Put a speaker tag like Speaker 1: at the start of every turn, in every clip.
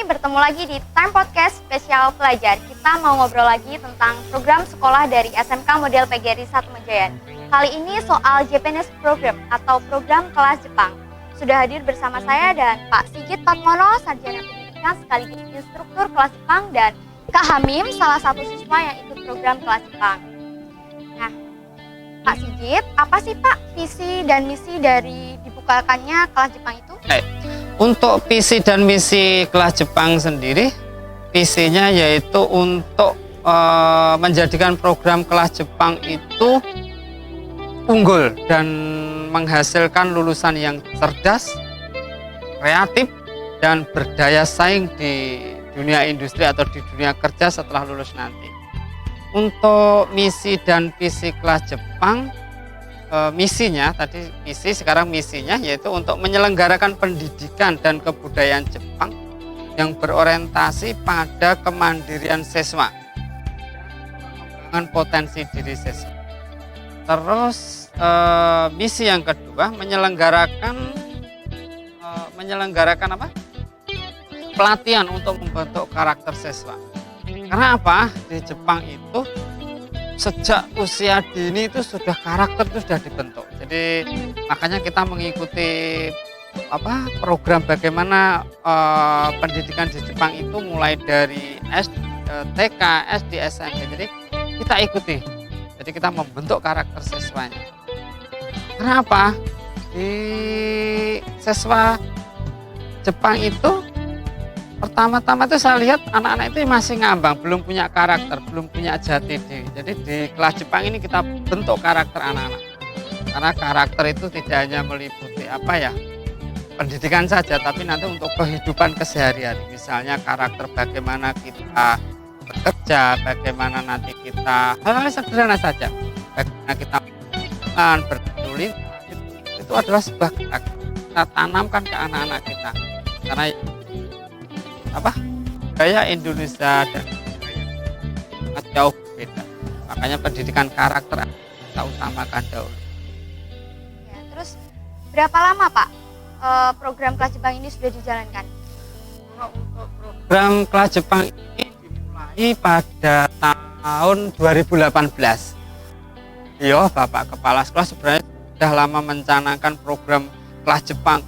Speaker 1: bertemu lagi di Time Podcast Spesial Pelajar. Kita mau ngobrol lagi tentang program sekolah dari SMK Model PGRI 1 Mejoyan. Kali ini soal Japanese Program atau program kelas Jepang. Sudah hadir bersama saya dan Pak Sigit Patmono, Sarjana Pendidikan sekaligus instruktur kelas Jepang, dan Kak Hamim, salah satu siswa yang ikut program kelas Jepang. Nah, Pak Sigit, apa sih Pak visi dan misi dari dibukakannya kelas Jepang itu?
Speaker 2: Untuk visi dan misi kelas Jepang sendiri, visinya yaitu untuk menjadikan program kelas Jepang itu unggul dan menghasilkan lulusan yang cerdas, kreatif, dan berdaya saing di dunia industri atau di dunia kerja setelah lulus nanti. Untuk misi dan visi kelas Jepang, misinya tadi misi, sekarang misinya yaitu untuk menyelenggarakan pendidikan dan kebudayaan Jepang yang berorientasi pada kemandirian siswa, pengembangan potensi diri siswa. Terus misi yang kedua menyelenggarakan apa? Pelatihan untuk membentuk karakter siswa. Karena apa? Di Jepang itu sejak usia dini itu sudah karakter itu sudah dibentuk. Jadi makanya kita mengikuti program bagaimana pendidikan di Jepang itu mulai dari TK, SD, SMP. Jadi kita ikuti. Jadi kita membentuk karakter siswanya. Kenapa? Di siswa Jepang itu pertama-tama itu saya lihat anak-anak itu masih ngambang, belum punya karakter, belum punya jati diri. Jadi di kelas Jepang ini kita bentuk karakter anak-anak. Karena karakter itu tidak hanya meliputi pendidikan saja, tapi nanti untuk kehidupan keseharian. Misalnya karakter bagaimana kita bekerja, bagaimana nanti kita hal-hal sederhana saja. Bagaimana kita berpeduli, itu adalah sebuah karakter. Kita tanamkan ke anak-anak kita. Karena gaya Indonesia dan sangat jauh berbeda. Makanya pendidikan karakter kita utamakan dahulu.
Speaker 1: Ya, terus berapa lama Pak program kelas Jepang ini sudah dijalankan?
Speaker 2: Untuk program kelas Jepang ini dimulai pada tahun 2018. Bapak Kepala Sekolah sebenarnya sudah lama mencanangkan program kelas Jepang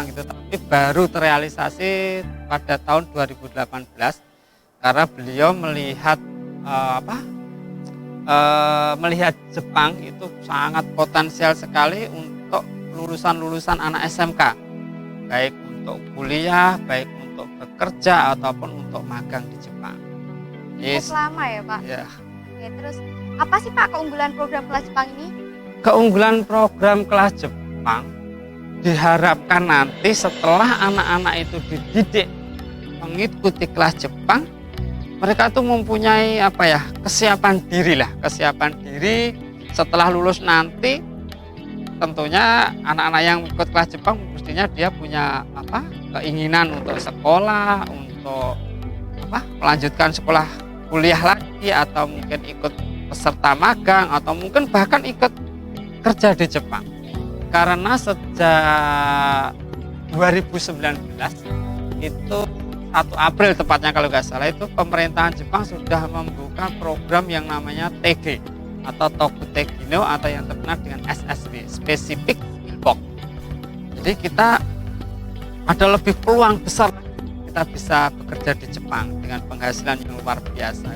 Speaker 2: itu, tapi baru terrealisasi pada tahun 2018 karena beliau melihat melihat Jepang itu sangat potensial sekali untuk lulusan anak SMK, baik untuk kuliah, baik untuk bekerja ataupun untuk magang di Jepang.
Speaker 1: Cukup lama ya Pak?
Speaker 2: Ya.
Speaker 1: Oke, terus apa sih Pak keunggulan program kelas Jepang ini?
Speaker 2: Keunggulan program kelas Jepang diharapkan nanti setelah anak-anak itu dididik mengikuti kelas Jepang, mereka tuh mempunyai kesiapan diri setelah lulus nanti. Tentunya anak-anak yang ikut kelas Jepang mestinya dia punya keinginan untuk sekolah, untuk melanjutkan sekolah kuliah lagi, atau mungkin ikut peserta magang, atau mungkin bahkan ikut kerja di Jepang. Karena sejak 2019 itu 1 April tepatnya kalau nggak salah, itu pemerintahan Jepang sudah membuka program yang namanya TG atau Toku Tegino, atau yang terkenal dengan SSB, Specific Box. Jadi kita ada lebih peluang besar kita bisa bekerja di Jepang dengan penghasilan yang luar biasa.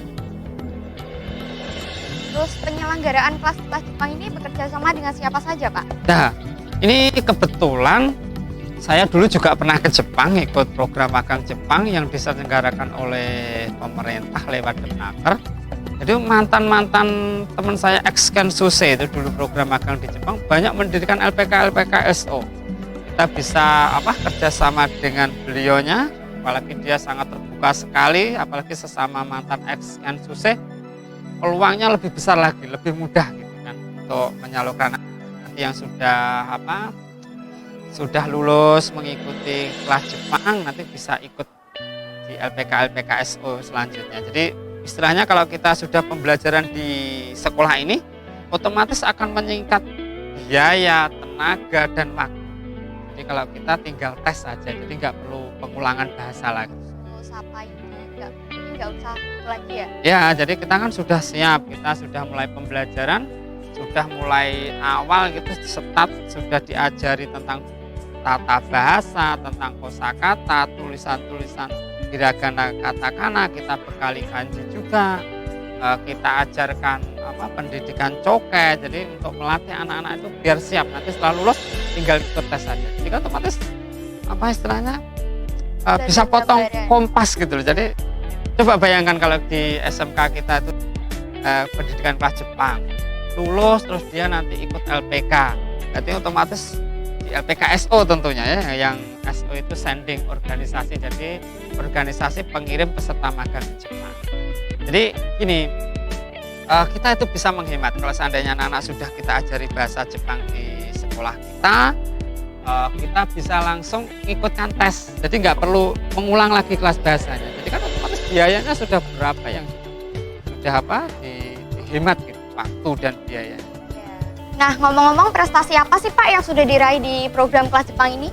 Speaker 1: Terus penyelenggaraan kelas Jepang ini bekerja sama dengan siapa saja Pak?
Speaker 2: Nah, ini kebetulan saya dulu juga pernah ke Jepang, ikut program magang Jepang yang diselenggarakan oleh pemerintah lewat Denaker. Jadi mantan teman saya ex-Ken Suse itu dulu program magang di Jepang banyak mendirikan LPK SO. Kita bisa kerjasama dengan beliaunya, apalagi dia sangat terbuka sekali, apalagi sesama mantan ex-Ken Suse, peluangnya lebih besar lagi, lebih mudah gitu kan untuk menyalurkan nanti yang sudah lulus mengikuti kelas Jepang, nanti bisa ikut di LPK SO selanjutnya. Jadi istilahnya kalau kita sudah pembelajaran di sekolah ini, otomatis akan menyingkat biaya, tenaga, dan waktu. Jadi kalau kita tinggal tes saja, jadi nggak perlu pengulangan bahasa lagi.
Speaker 1: sapa ini nggak usah lagi ya?
Speaker 2: Ya, jadi kita kan sudah siap, kita sudah mulai pembelajaran, sudah mulai awal gitu start, sudah diajari tentang tata bahasa, tentang kosakata, tulisan-tulisan hiragana katakana, kita bekali kanji juga. Kita ajarkan pendidikan coke, jadi untuk melatih anak-anak itu biar siap nanti setelah lulus tinggal ikut tes saja. Jadi kan otomatis istilahnya bisa potong kompas gitu loh. Jadi coba bayangkan kalau di SMK kita itu pendidikan kelas Jepang, lulus terus dia nanti ikut LPK, berarti otomatis di LPK SO tentunya ya, yang SO itu sending organisasi, jadi organisasi pengirim peserta magang di Jepang. Jadi gini, kita itu bisa menghemat kalau seandainya anak-anak sudah kita ajari bahasa Jepang di sekolah kita bisa langsung ikutkan tes, jadi nggak perlu mengulang lagi kelas bahasanya. Jadi kan otomatis biayanya sudah berapa yang sudah dihemat gitu, waktu dan biaya.
Speaker 1: Nah, ngomong-ngomong, prestasi apa sih Pak yang sudah diraih di program kelas Jepang ini?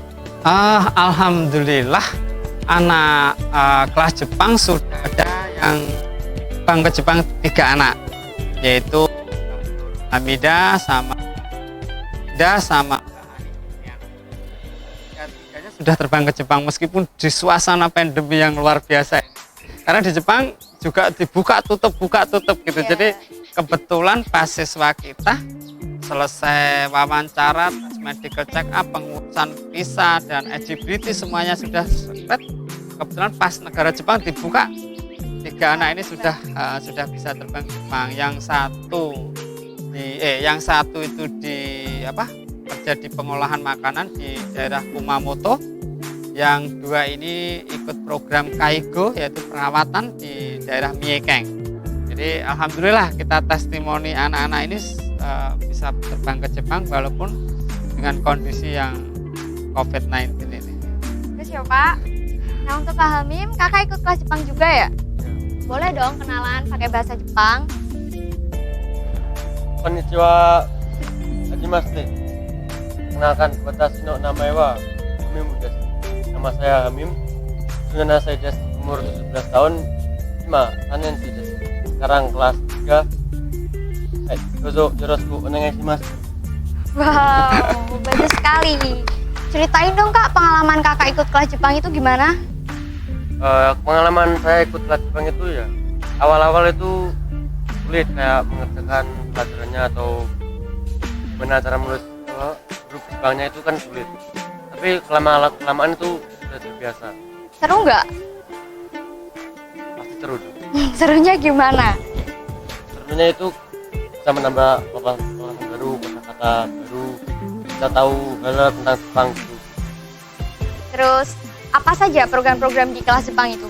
Speaker 2: Alhamdulillah anak kelas Jepang sudah ada yang Jepang ke Jepang 3 anak, yaitu Hamida sama Tiganya sudah terbang ke Jepang meskipun di suasana pandemi yang luar biasa. Karena di Jepang juga dibuka tutup gitu. Yeah. Jadi kebetulan pas siswa kita selesai wawancara, medical check up, pengurusan visa dan eligibility semuanya sudah selesai. Kebetulan pas negara Jepang dibuka, 3 anak ini sudah bisa terbang ke Jepang. Yang satu itu kerja di pengolahan makanan di daerah Kumamoto. Yang 2 ini ikut program Kaigo, yaitu perawatan di daerah Miekeng. Jadi alhamdulillah kita testimoni anak-anak ini bisa terbang ke Jepang walaupun dengan kondisi yang COVID-19 ini.
Speaker 1: Terus ya Pak, nah untuk Kak Hamim, kakak ikut kelas Jepang juga ya? Boleh dong kenalan pakai bahasa Jepang.
Speaker 3: Konnichiwa, hajimashite. Kenalkan, watashi no namae wa Hamim desu. Nama saya Hamim, sudah saya desu, umur 17 tahun, 3 nenshi desu. Sekarang kelas 3. Dozo yoroshiku onegaishimasu.
Speaker 1: Wow, bagus sekali. Ceritain dong Kak, pengalaman kakak ikut kelas Jepang itu gimana?
Speaker 3: Pengalaman saya ikut kelas Jepang itu ya, awal-awal itu sulit kayak mengerjakan pelajarannya atau gimana cara menulis huruf Jepangnya itu kan sulit. Tapi kelamaan itu sudah terbiasa.
Speaker 1: Seru nggak?
Speaker 3: Pasti seru.
Speaker 1: Serunya gimana?
Speaker 3: Serunya itu bisa menambah orang baru, kata-kata baru, kita tahu hal tentang Jepang gitu.
Speaker 1: Terus apa saja program-program di kelas Jepang itu?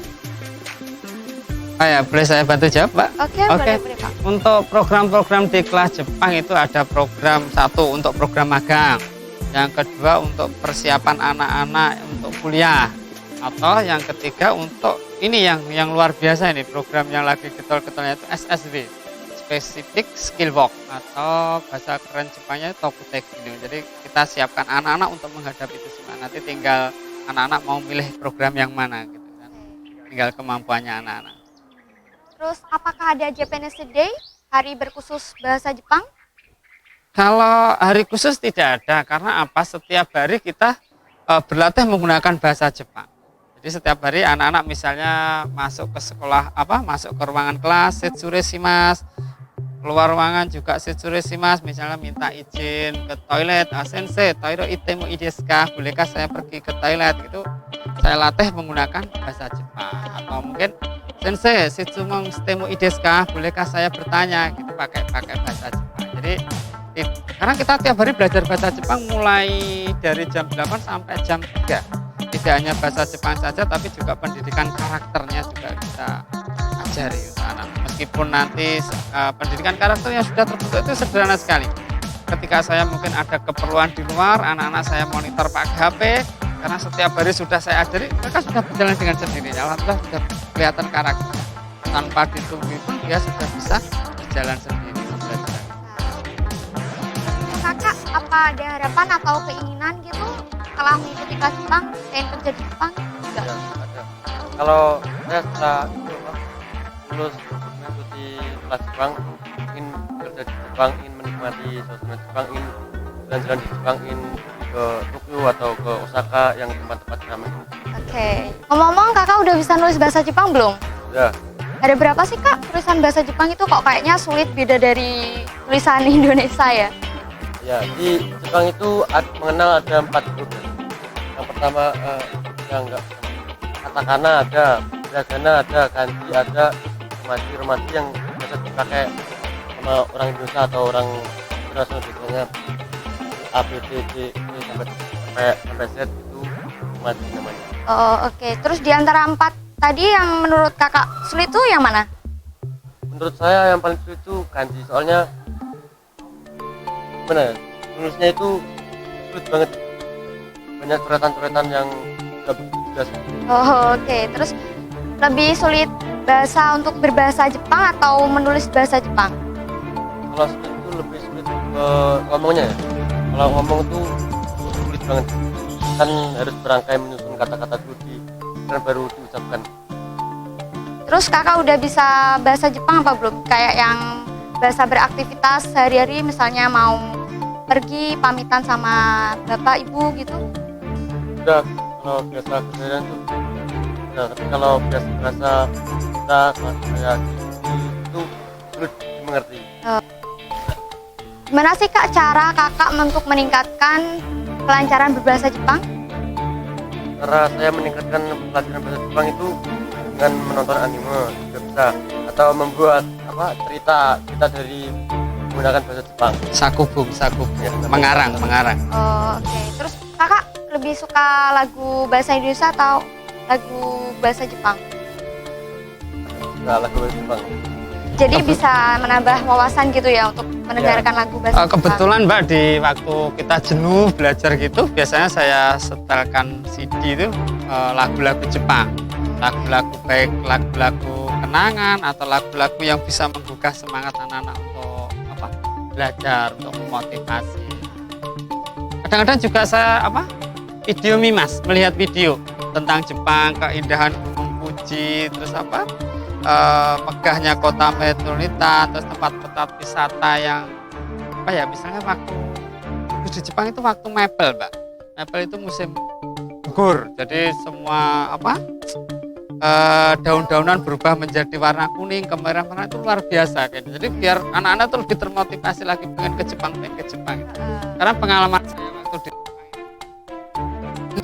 Speaker 2: Boleh saya bantu jawab, Pak?
Speaker 1: Oke. Boleh Pak.
Speaker 2: Untuk program-program di kelas Jepang itu ada program 1 untuk program magang, yang kedua untuk persiapan anak-anak untuk kuliah, atau yang ketiga untuk ini yang luar biasa ini, program yang lagi getol-getolnya itu SSW, Specific Skill Work, atau bahasa keren Jepangnya Tokuteki. Jadi kita siapkan anak-anak untuk menghadapi itu semua. Nanti tinggal anak-anak mau milih program yang mana gitu kan. Tinggal kemampuannya anak-anak.
Speaker 1: Terus apakah ada Japanese Day, hari berkhusus bahasa Jepang?
Speaker 2: Kalau hari khusus tidak ada, karena setiap hari kita berlatih menggunakan bahasa Jepang. Jadi setiap hari anak-anak misalnya masuk ke sekolah, masuk ke ruangan kelas, setsure shimasu, keluar ruangan juga setsure shimasu, misalnya minta izin ke toilet, sensei, toiro itemo ii desu ka, bolehkah saya pergi ke toilet, itu saya latih menggunakan bahasa Jepang. Atau mungkin sensei, shitsumon shitemo ii desu ka, bolehkah saya bertanya, gitu pakai bahasa Jepang. Jadi karena kita tiap hari belajar bahasa Jepang mulai dari jam 8 sampai jam 3. Tidak hanya bahasa Jepang saja, tapi juga pendidikan karakternya juga kita ajari anak. Meskipun nanti pendidikan karakter yang sudah terbentuk itu sederhana sekali. Ketika saya mungkin ada keperluan di luar, anak-anak saya monitor pakai HP, karena setiap hari sudah saya ajari, mereka sudah berjalan dengan sendirinya. Alhamdulillah sudah kelihatan karakter. Tanpa ditunggu pun dia sudah bisa berjalan sendiri.
Speaker 1: Kakak, apa ada harapan atau keinginan gitu setelah mengikuti kelas Jepang, pengen kerja di Jepang? Enggak.
Speaker 3: Ya, ada. Kalau saya setelah lulus mengikuti kelas Jepang, ingin kerja di Jepang, ingin menikmati suasana Jepang, ingin jalan-jalan di Jepang, ingin ke Tokyo atau ke Osaka yang tempat-tempat ramai.
Speaker 1: Oke. Ngomong-ngomong, kakak udah bisa nulis bahasa Jepang belum?
Speaker 3: Ya,
Speaker 1: Ada berapa sih kak tulisan bahasa Jepang itu kok kayaknya sulit beda dari tulisan Indonesia ya?
Speaker 3: ya di Jepang itu mengenal ada 4 grup. Yang pertama enggak katakana ada, hiragana ada, kanji ada, romaji yang biasa dipakai sama orang Indonesia atau orang internasional biasanya A, B, C, D, E sampai Z itu romaji namanya.
Speaker 1: Oh oke. Terus di antara 4 tadi yang menurut kakak sulit tuh yang mana?
Speaker 3: Menurut saya yang paling sulit itu kanji, soalnya gimana ya, nulisnya itu sulit banget, banyak coretan-coretan yang nggak begitu jelas.
Speaker 1: Oh oke. Terus lebih sulit bahasa untuk berbahasa Jepang atau menulis bahasa Jepang?
Speaker 3: Kalau sulit itu lebih sulit ke ngomongnya ya. Kalau ngomong itu sulit banget, kan harus berangkai menyusun kata-kata dulu dan baru diucapkan.
Speaker 1: Terus kakak udah bisa bahasa Jepang apa belum? Kayak yang bahasa beraktivitas sehari-hari, misalnya mau pergi pamitan sama bapak ibu gitu?
Speaker 3: Udah, kalau biasa keseharian itu udah, tapi kalau biasa kita kayak itu sulit dimengerti.
Speaker 1: Gimana sih kak cara kakak untuk meningkatkan kelancaran berbahasa Jepang?
Speaker 3: Cara saya meningkatkan pelajaran bahasa Jepang itu dengan menonton anime juga bisa, atau membuat cerita dari menggunakan bahasa Jepang.
Speaker 2: Sakubung
Speaker 3: Ya,
Speaker 2: mengarang.
Speaker 1: Oh, oke. Terus kakak lebih suka lagu bahasa Indonesia atau lagu bahasa Jepang?
Speaker 3: Suka lagu bahasa Jepang.
Speaker 1: Jadi bisa menambah wawasan gitu ya untuk mendengarkan lagu bahasa Jepang.
Speaker 2: Kebetulan Mbak, di waktu kita jenuh belajar gitu, biasanya saya setelkan CD itu lagu-lagu Jepang. Lagu-lagu baik lagu-lagu kenangan atau lagu-lagu yang bisa menggugah semangat anak-anak untuk belajar, untuk memotivasi. Kadang-kadang juga saya video mimas, melihat video tentang Jepang, keindahan Gunung Fuji, terus megahnya kota metropolitan, terus tempat-tempat wisata yang misalnya waktu di Jepang itu waktu Maple, Mbak. Maple itu musim gugur, jadi semua daun-daunan berubah menjadi warna kuning, kemerah-merah, itu luar biasa kayak gitu. Jadi biar anak-anak tuh lebih termotivasi lagi pengen ke Jepang. Karena pengalaman saya waktu di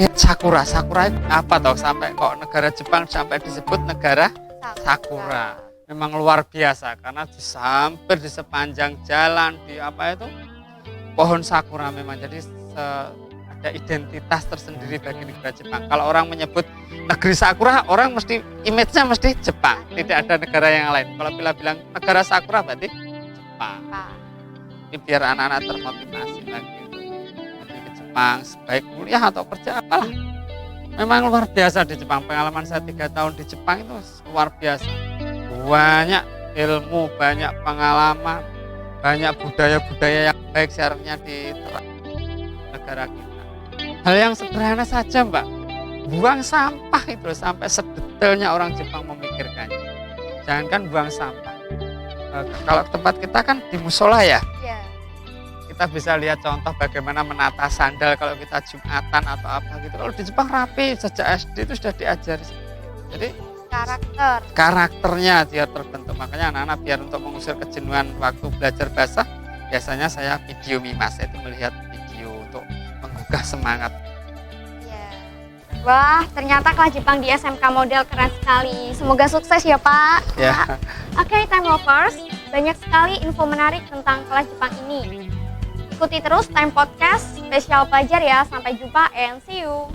Speaker 2: lihat sakura itu apa toh, sampai kok negara Jepang sampai disebut negara sakura. Memang luar biasa karena hampir di sepanjang jalan di pohon sakura. Memang jadi ada identitas tersendiri bagi negara Jepang. Kalau orang menyebut negeri sakura, orang mesti image-nya mesti Jepang, tidak ada negara yang lain. Kalau bilang negara sakura berarti Jepang. Ini biar anak-anak termotivasi lagi ke Jepang, baik kuliah atau kerja apalah. Memang luar biasa di Jepang. Pengalaman saya 3 tahun di Jepang itu luar biasa. Banyak ilmu, banyak pengalaman, banyak budaya-budaya yang baik seharusnya diterapkan negara kita. Hal yang sederhana saja, Mbak, buang sampah itu sampai sedetailnya orang Jepang memikirkannya. Jangankan buang sampah, kalau tempat kita kan di musola ya, kita bisa lihat contoh bagaimana menata sandal kalau kita Jumatan atau apa gitu. Kalau di Jepang rapi, sejak SD itu sudah diajari seperti itu. Jadi karakternya dia terbentuk. Makanya anak-anak biar untuk mengusir kejenuhan waktu belajar bahasa, biasanya saya video mimas, itu melihat video untuk menggugah semangat.
Speaker 1: Wah, ternyata kelas Jepang di SMK Model keren sekali. Semoga sukses ya Pak.
Speaker 2: Ya.
Speaker 1: Oke, Time Lovers, banyak sekali info menarik tentang kelas Jepang ini. Ikuti terus Time Podcast spesial pelajar ya. Sampai jumpa and see you.